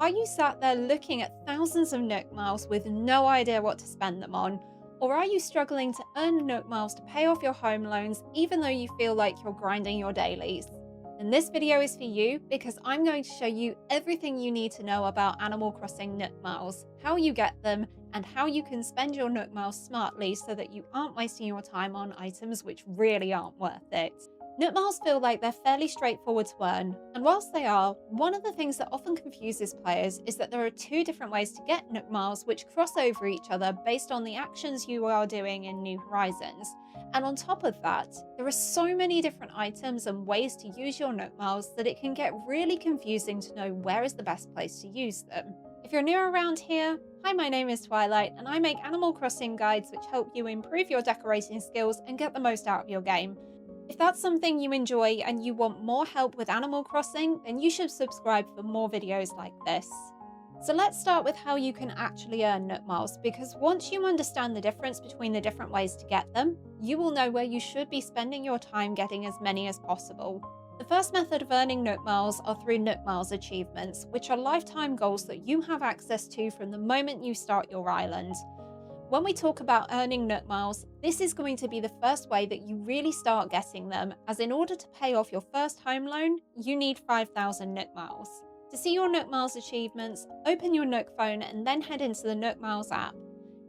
Are you sat there looking at thousands of Nook Miles with no idea what to spend them on? Or are you struggling to earn Nook Miles to pay off your home loans even though you feel like you're grinding your dailies? And this video is for you because I'm going to show you everything you need to know about Animal Crossing Nook Miles, how you get them, and how you can spend your Nook Miles smartly so that you aren't wasting your time on items which really aren't worth it. Nook Miles feel like they're fairly straightforward to earn, and whilst they are, one of the things that often confuses players is that there are two different ways to get Nook Miles which cross over each other based on the actions you are doing in New Horizons. And on top of that, there are so many different items and ways to use your Nook Miles that it can get really confusing to know where is the best place to use them. If you're new around here, hi, my name is Twilight, and I make Animal Crossing guides which help you improve your decorating skills and get the most out of your game. If that's something you enjoy and you want more help with Animal Crossing, then you should subscribe for more videos like this. So let's start with how you can actually earn Nook Miles, because once you understand the difference between the different ways to get them, you will know where you should be spending your time getting as many as possible. The first method of earning Nook Miles are through Nook Miles achievements, which are lifetime goals that you have access to from the moment you start your island. When we talk about earning Nook Miles, this is going to be the first way that you really start getting them, as in order to pay off your first home loan, you need 5,000 Nook Miles. To see your Nook Miles achievements, open your Nook phone and then head into the Nook Miles app.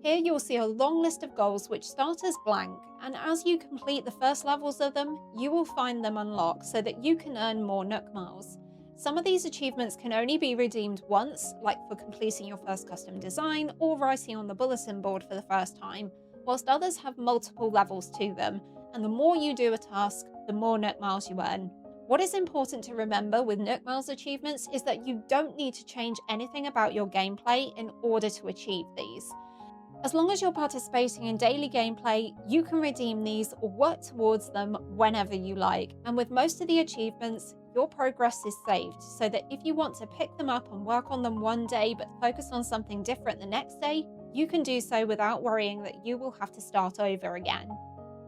Here you'll see a long list of goals which start as blank, and as you complete the first levels of them, you will find them unlocked so that you can earn more Nook Miles. Some of these achievements can only be redeemed once, like for completing your first custom design or writing on the bulletin board for the first time, whilst others have multiple levels to them, and the more you do a task, the more Nook Miles you earn. What is important to remember with Nook Miles achievements is that you don't need to change anything about your gameplay in order to achieve these. As long as you're participating in daily gameplay, you can redeem these or work towards them whenever you like, and with most of the achievements, your progress is saved, so that if you want to pick them up and work on them one day but focus on something different the next day, you can do so without worrying that you will have to start over again.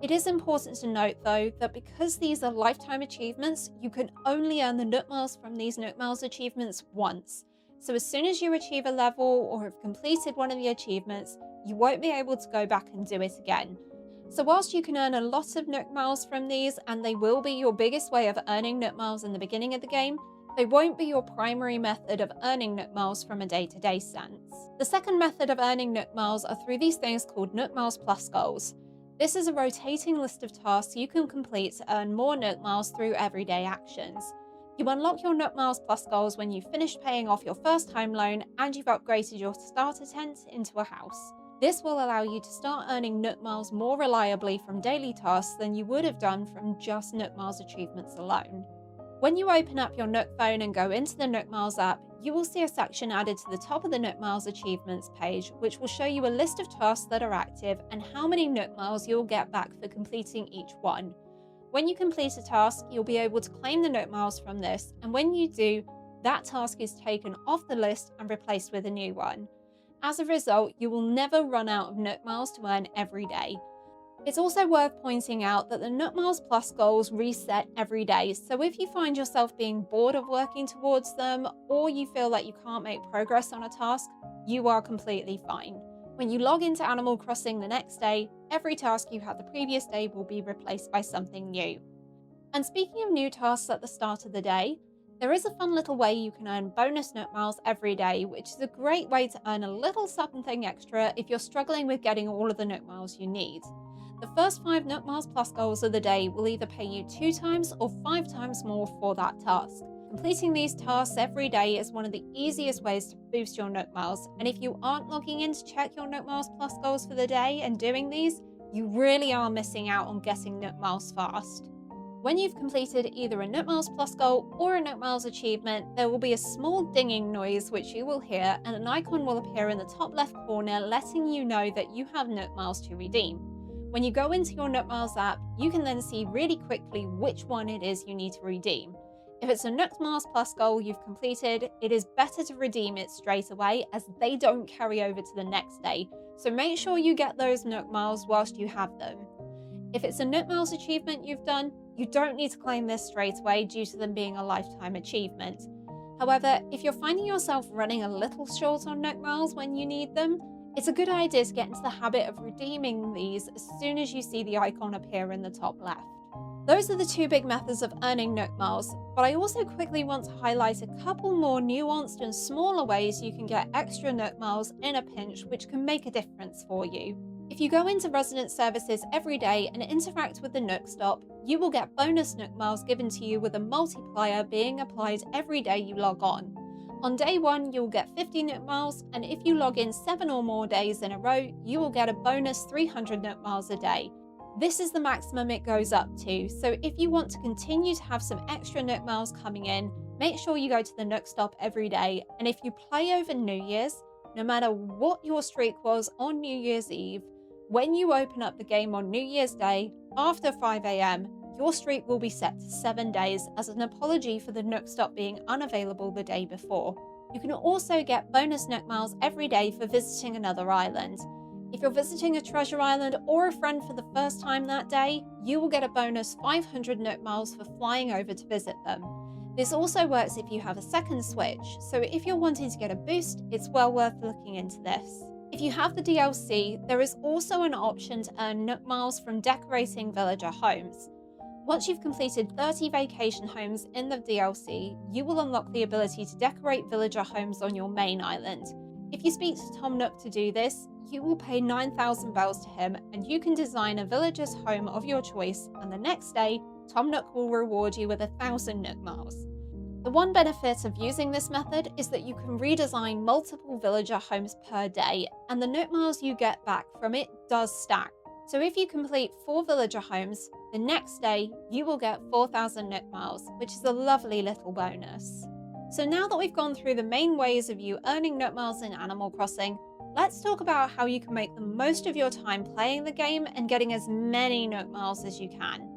It is important to note though that because these are lifetime achievements, you can only earn the Nook Miles from these Nook Miles achievements once. So as soon as you achieve a level or have completed one of the achievements, you won't be able to go back and do it again. So whilst you can earn a lot of Nook Miles from these, and they will be your biggest way of earning Nook Miles in the beginning of the game, they won't be your primary method of earning Nook Miles from a day-to-day sense. The second method of earning Nook Miles are through these things called Nook Miles Plus goals. This is a rotating list of tasks you can complete to earn more Nook Miles through everyday actions. You unlock your Nook Miles Plus goals when you've finished paying off your first home loan and you've upgraded your starter tent into a house. This will allow you to start earning Nook Miles more reliably from daily tasks than you would have done from just Nook Miles achievements alone. When you open up your Nook phone and go into the Nook Miles app, you will see a section added to the top of the Nook Miles achievements page, which will show you a list of tasks that are active and how many Nook Miles you'll get back for completing each one. When you complete a task, you'll be able to claim the Nook Miles from this, and when you do, that task is taken off the list and replaced with a new one. As a result, you will never run out of Nook Miles to earn every day. It's also worth pointing out that the Nook Miles Plus goals reset every day, so if you find yourself being bored of working towards them, or you feel like you can't make progress on a task, you are completely fine. When you log into Animal Crossing the next day, every task you had the previous day will be replaced by something new. And speaking of new tasks at the start of the day, there is a fun little way you can earn bonus Nook Miles every day, which is a great way to earn a little something extra if you're struggling with getting all of the Nook Miles you need. The first 5 Nook Miles Plus goals of the day will either pay you 2 times or 5 times more for that task. Completing these tasks every day is one of the easiest ways to boost your Nook Miles, and if you aren't logging in to check your Nook Miles Plus goals for the day and doing these, you really are missing out on getting Nook Miles fast. When you've completed either a Nook Miles Plus goal or a Nook Miles achievement, there will be a small dinging noise which you will hear, and an icon will appear in the top left corner letting you know that you have Nook Miles to redeem. When you go into your Nook Miles app, you can then see really quickly which one it is you need to redeem. If it's a Nook Miles Plus goal you've completed, it is better to redeem it straight away, as they don't carry over to the next day, so make sure you get those Nook Miles whilst you have them. If it's a Nook Miles achievement you've done, you don't need to claim this straight away due to them being a lifetime achievement. However, if you're finding yourself running a little short on Nook Miles when you need them, it's a good idea to get into the habit of redeeming these as soon as you see the icon appear in the top left. Those are the two big methods of earning Nook Miles, but I also quickly want to highlight a couple more nuanced and smaller ways you can get extra Nook Miles in a pinch, which can make a difference for you. If you go into resident services every day and interact with the Nook Stop, you will get bonus Nook Miles given to you with a multiplier being applied every day you log on. On day 1, you'll get 50 Nook Miles, and if you log in 7 or more days in a row, you will get a bonus 300 Nook Miles a day. This is the maximum it goes up to, so if you want to continue to have some extra Nook Miles coming in, make sure you go to the Nook Stop every day, and if you play over New Year's, no matter what your streak was on New Year's Eve, when you open up the game on New Year's Day, after 5 AM, your streak will be set to 7 days as an apology for the Nook Stop being unavailable the day before. You can also get bonus Nook Miles every day for visiting another island. If you're visiting a treasure island or a friend for the first time that day, you will get a bonus 500 Nook Miles for flying over to visit them. This also works if you have a second switch, so if you're wanting to get a boost, it's well worth looking into this. If you have the DLC, there is also an option to earn Nook Miles from decorating villager homes. Once you've completed 30 vacation homes in the DLC, you will unlock the ability to decorate villager homes on your main island. If you speak to Tom Nook to do this, you will pay 9,000 bells to him and you can design a villager's home of your choice, and the next day, Tom Nook will reward you with 1,000 Nook Miles. The one benefit of using this method is that you can redesign multiple villager homes per day, and the Nook Miles you get back from it does stack. So if you complete 4 villager homes, the next day you will get 4,000 Nook Miles, which is a lovely little bonus. So now that we've gone through the main ways of you earning Nook Miles in Animal Crossing, let's talk about how you can make the most of your time playing the game and getting as many Nook Miles as you can.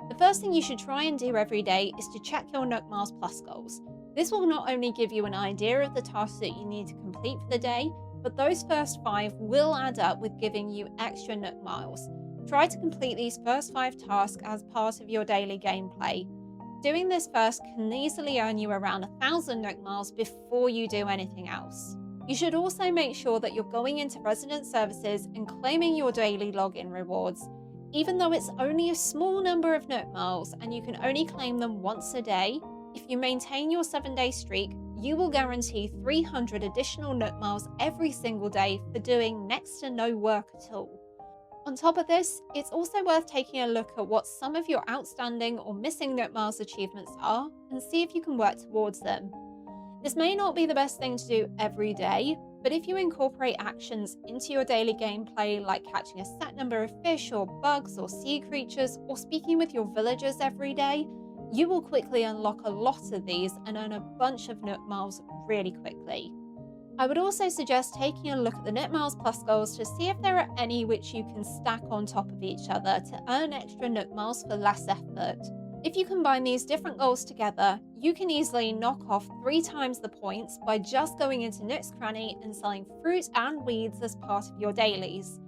The first thing you should try and do every day is to check your Nook Miles Plus goals. This will not only give you an idea of the tasks that you need to complete for the day, but those first 5 will add up with giving you extra Nook Miles. Try to complete these first 5 tasks as part of your daily gameplay. Doing this first can easily earn you around 1,000 Nook Miles before you do anything else. You should also make sure that you're going into resident services and claiming your daily login rewards. Even though it's only a small number of Nook Miles and you can only claim them once a day, if you maintain your 7-day streak, you will guarantee 300 additional Nook Miles every single day for doing next to no work at all. On top of this, it's also worth taking a look at what some of your outstanding or missing Nook Miles achievements are and see if you can work towards them. This may not be the best thing to do every day, but if you incorporate actions into your daily gameplay like catching a set number of fish or bugs or sea creatures or speaking with your villagers every day, you will quickly unlock a lot of these and earn a bunch of Nook Miles really quickly. I would also suggest taking a look at the Nook Miles Plus goals to see if there are any which you can stack on top of each other to earn extra Nook Miles for less effort. If you combine these different goals together, you can easily knock off 3 times the points by just going into Nook's Cranny and selling fruit and weeds as part of your dailies.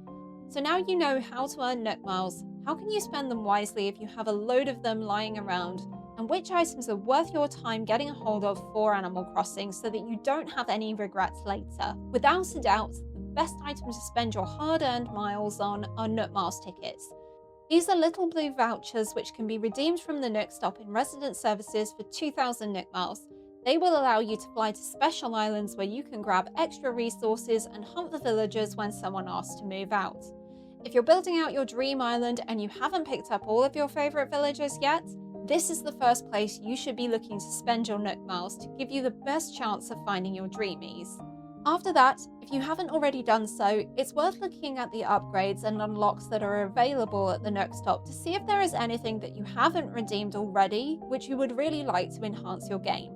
So now you know how to earn Nook Miles, how can you spend them wisely if you have a load of them lying around, and which items are worth your time getting a hold of for Animal Crossing so that you don't have any regrets later. Without a doubt, the best item to spend your hard-earned miles on are Nook Miles tickets. These are little blue vouchers which can be redeemed from the Nook Stop in resident services for 2,000 Nook Miles. They will allow you to fly to special islands where you can grab extra resources and hunt the villagers when someone asks to move out. If you're building out your dream island and you haven't picked up all of your favourite villagers yet, this is the first place you should be looking to spend your Nook Miles to give you the best chance of finding your dreamies. After that, if you haven't already done so, it's worth looking at the upgrades and unlocks that are available at the Nook Stop to see if there is anything that you haven't redeemed already which you would really like to enhance your game.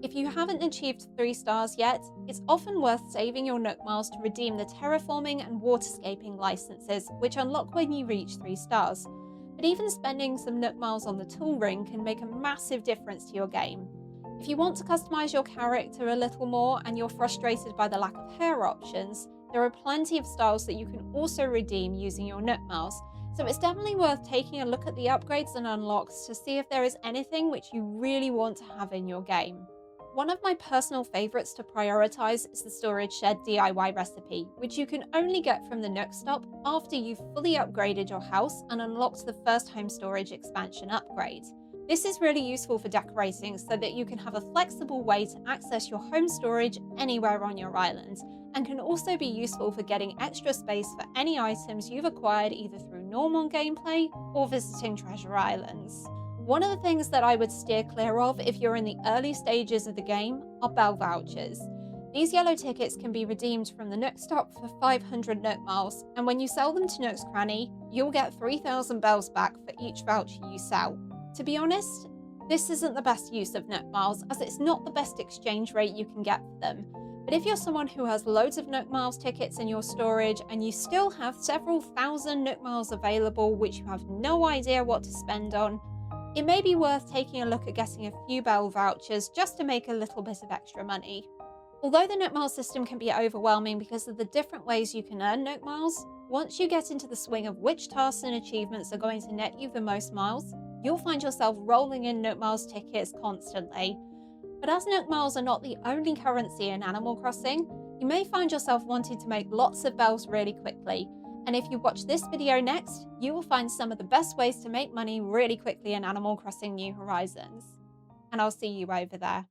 If you haven't achieved 3 stars yet, it's often worth saving your Nook Miles to redeem the terraforming and waterscaping licenses, which unlock when you reach 3 stars. But even spending some Nook Miles on the tool ring can make a massive difference to your game. If you want to customize your character a little more and you're frustrated by the lack of hair options, there are plenty of styles that you can also redeem using your Nook Miles, so it's definitely worth taking a look at the upgrades and unlocks to see if there is anything which you really want to have in your game. One of my personal favourites to prioritise is the Storage Shed DIY recipe, which you can only get from the Nook Stop after you've fully upgraded your house and unlocked the first home storage expansion upgrade. This is really useful for decorating so that you can have a flexible way to access your home storage anywhere on your island, and can also be useful for getting extra space for any items you've acquired either through normal gameplay or visiting treasure islands. One of the things that I would steer clear of if you're in the early stages of the game are Bell vouchers. These yellow tickets can be redeemed from the Nook Stop for 500 Nook Miles, and when you sell them to Nook's Cranny, you'll get 3,000 bells back for each voucher you sell. To be honest, this isn't the best use of Nook Miles, as it's not the best exchange rate you can get for them. But if you're someone who has loads of Nook Miles tickets in your storage and you still have several thousand Nook Miles available which you have no idea what to spend on, it may be worth taking a look at getting a few Bell vouchers just to make a little bit of extra money. Although the Nook Miles system can be overwhelming because of the different ways you can earn Nook Miles, once you get into the swing of which tasks and achievements are going to net you the most miles, you'll find yourself rolling in Nook Miles tickets constantly. But as Nook Miles are not the only currency in Animal Crossing, you may find yourself wanting to make lots of bells really quickly. And if you watch this video next, you will find some of the best ways to make money really quickly in Animal Crossing New Horizons. And I'll see you over there.